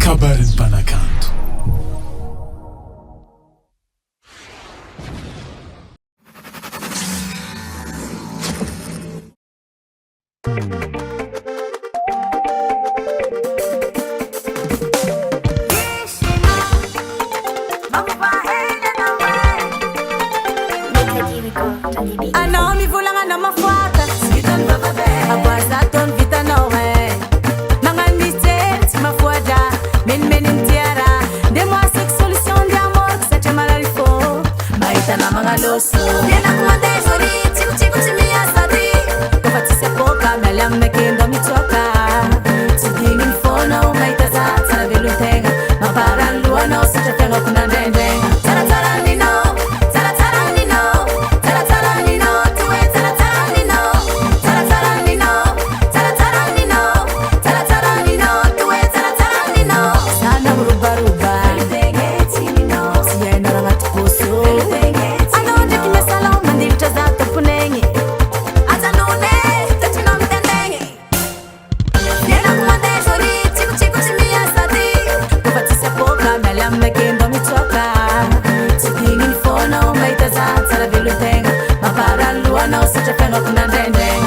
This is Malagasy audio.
Kabaron'ny Mpanakanto. Ano mi vulangan na mafuata Sitan bababe Abwaza ton vita no we Mangan mistet mafuada Men intiara De moi sex solution de amor Que sa chamala rifo Maita na mga loso Nena kumande jori Chiku chiku chimi asadi Kufati se poka Melam mekendo mitoka Tigingin fono Maita za Tsara velu tenga Maparan lua no Sacha tenga kuna dendenga Tsara tsara nino Tsara tsara nino Tsara tsara nino Tuwe tsara tsara nino Tsara tsara nino Tsara tsara nino Tsara tsara nino Tuwe tsara tsara nino Sana ruba ruba Elutengeti nino Siyena rangati kusu Elutengeti Ano jeki mesalo Mandil chaza tupunengi Ata nune Tachino mtendengi Nena kumande jori Chiku chiku chimi asadi Kufatisa poka Melam mekendo mitoka Tigingin fono Maita za Tsara velu tenga Mapara lua no Sacha fengo kuna dendeng